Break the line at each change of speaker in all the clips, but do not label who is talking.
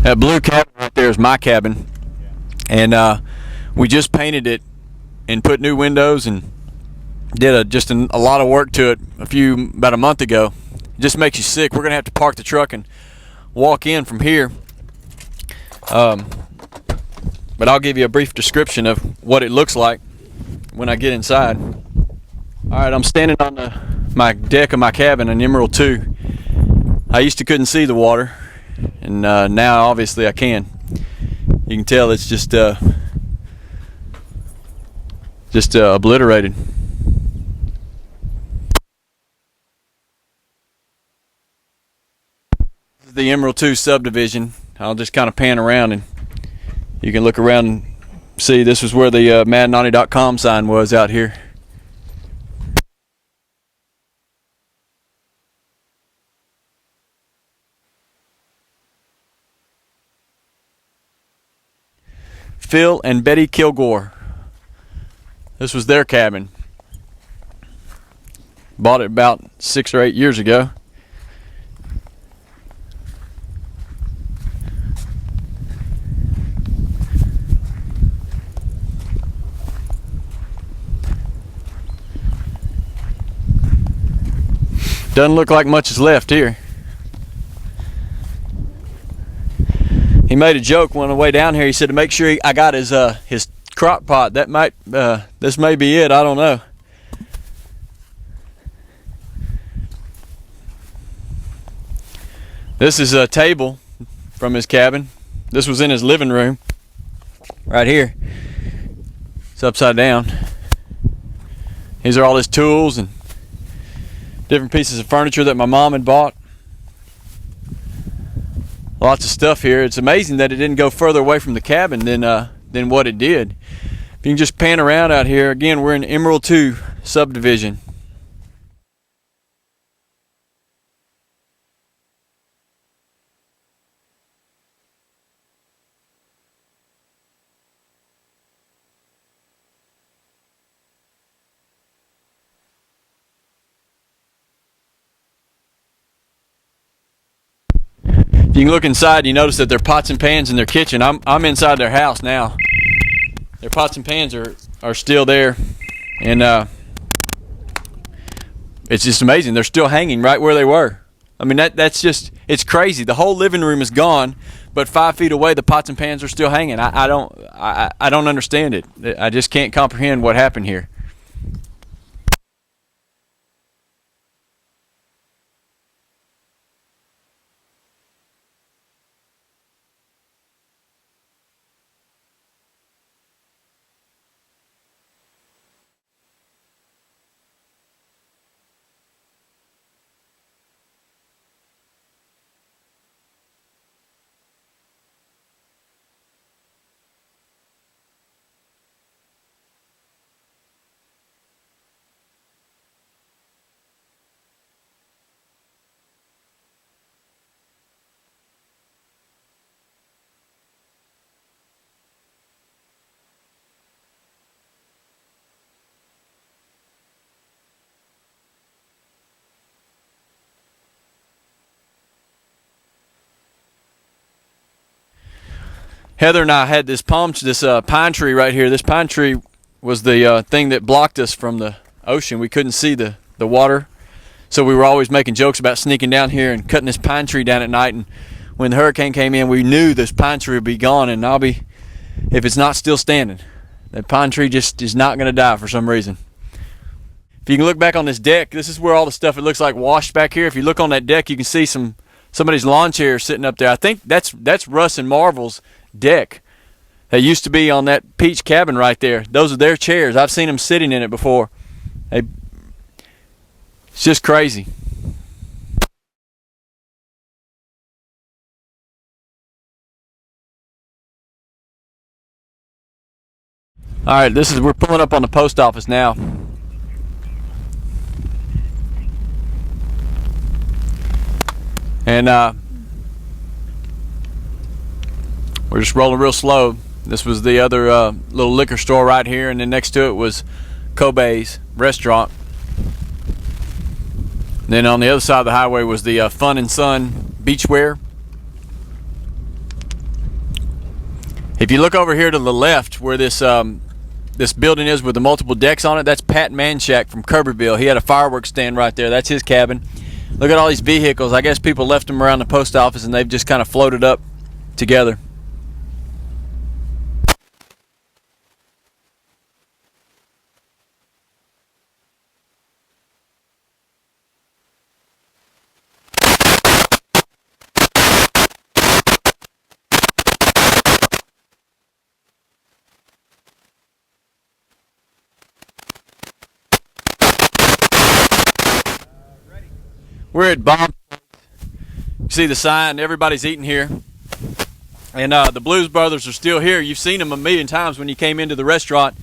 That blue cabin right there is my cabin, and we just painted it and put new windows and did a lot of work to it about a month ago. It just makes you sick. We're gonna have to park the truck and walk in from here. But I'll give you a brief description of what it looks like when I get inside. All right, I'm standing on my deck of my cabin in Emerald 2. I used to couldn't see the water, and now obviously I can. You can tell it's just obliterated. This is the Emerald 2 subdivision. I'll just kind of pan around and you can look around and see this was where the madnaughty.com sign was out here. Phil and Betty Kilgore. This was their cabin. Bought it about 6 or 8 years ago. Doesn't look like much is left here. He made a joke on the way down here. He said to make sure I got his crock pot. That might this may be it. I don't know. This is a table from his cabin. This was in his living room. Right here. It's upside down. These are all his tools and different pieces of furniture that my mom had bought. Lots of stuff here. It's amazing that it didn't go further away from the cabin than what it did. If you can just pan around out here, again, we're in Emerald 2 subdivision. If you can look inside, you notice that there are pots and pans in their kitchen. I'm inside their house now. Their pots and pans are still there, and it's just amazing. They're still hanging right where they were. I mean, that's just, it's crazy. The whole living room is gone, but 5 feet away, the pots and pans are still hanging. I don't understand it. I just can't comprehend what happened here. Heather and I had this pine tree right here. This pine tree was the thing that blocked us from the ocean. We couldn't see the water, so we were always making jokes about sneaking down here and cutting this pine tree down at night. And when the hurricane came in, we knew this pine tree would be gone, and if it's not still standing, that pine tree just is not going to die for some reason. If you can look back on this deck, this is where all the stuff, it looks like, washed back here. If you look on that deck, you can see somebody's lawn chair sitting up there. I think that's Russ and Marvel's deck that used to be on that peach cabin right there. Those are their chairs. I've seen them sitting in it before. It's just crazy. All right, we're pulling up on the post office now. And we're just rolling real slow. This was the other little liquor store right here, and then next to it was Kobe's restaurant. And then on the other side of the highway was the Fun and Sun beachwear. If you look over here to the left where this building is with the multiple decks on it, that's Pat Manshak from Kirbyville. He had a fireworks stand right there. That's his cabin. Look at all these vehicles. I guess people left them around the post office and they've just kind of floated up together. We're at Bob's. You see the sign, everybody's eating here. And the Blues Brothers are still here. You've seen them a million times when you came into the restaurant.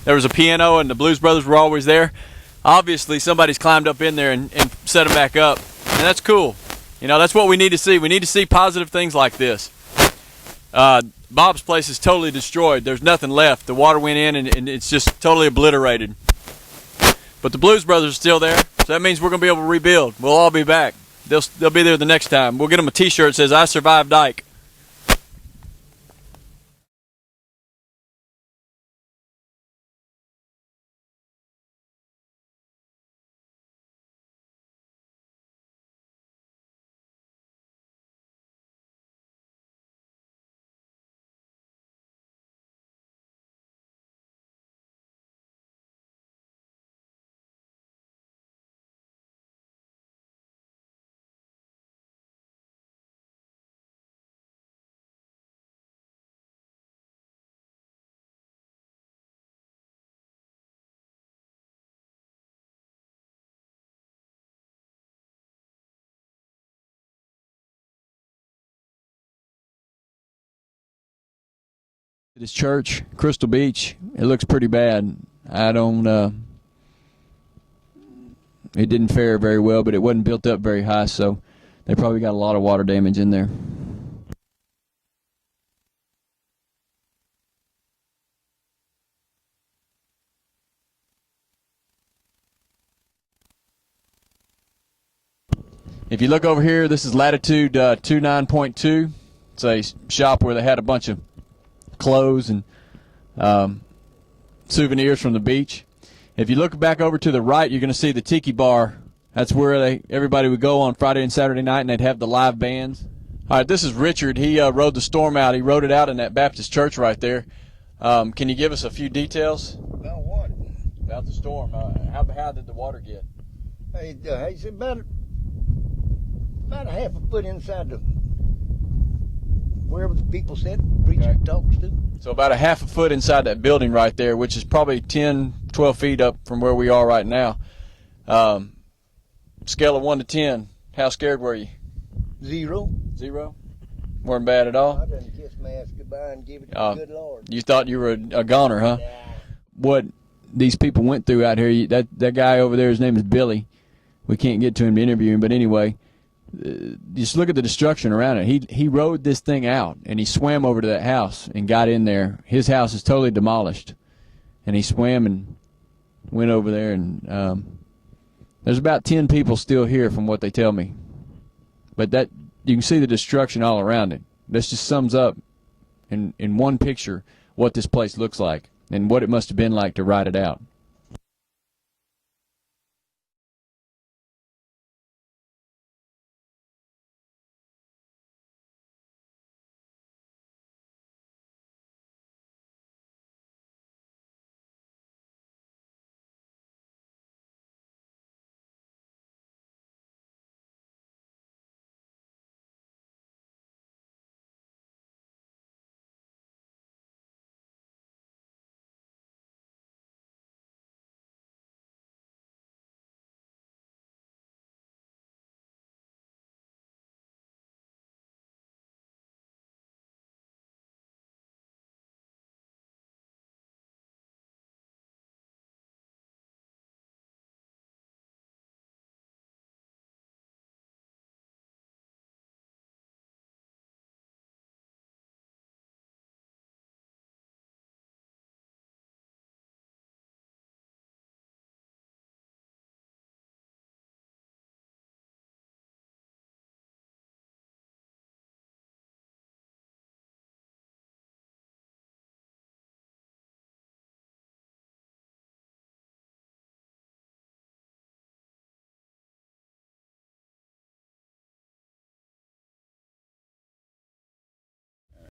There was a piano and the Blues Brothers were always there. Obviously somebody's climbed up in there and set them back up. And that's cool. You know, that's what we need to see. We need to see positive things like this. Bob's place is totally destroyed. There's nothing left. The water went in and it's just totally obliterated. But the Blues Brothers are still there. So that means we're going to be able to rebuild. We'll all be back. They'll be there the next time. We'll get them a t-shirt that says, "I survived Ike." This church, Crystal Beach, it looks pretty bad. I don't, it didn't fare very well, but it wasn't built up very high, so they probably got a lot of water damage in there. If you look over here, this is latitude 29.2. It's a shop where they had a bunch of clothes and souvenirs from the beach. If you look back over to the right, you're going to see the Tiki Bar. That's where everybody would go on Friday and Saturday night, and they'd have the live bands. All right, this is Richard. He rode the storm out. He rode it out in that Baptist church right there. Can you give us a few details?
About what?
About the storm. How did the water get?
It's about a half a foot inside the wherever the people sit, preacher talks to.
So about a half a foot inside that building right there, which is probably 10, 12 feet up from where we are right now. Scale of 1 to 10, how scared were you?
0.
0? Weren't bad at all?
I done kissed my ass goodbye and give it to the good Lord.
You thought you were a goner, huh?
Yeah.
What these people went through out here, that guy over there, his name is Billy. We can't get to him to interview him, but anyway, just look at the destruction around it. He rode this thing out, and he swam over to that house and got in there. His house is totally demolished, and he swam and went over there, and there's about 10 people still here from what they tell me. But that you can see the destruction all around it. This just sums up in one picture what this place looks like and what it must have been like to ride it out.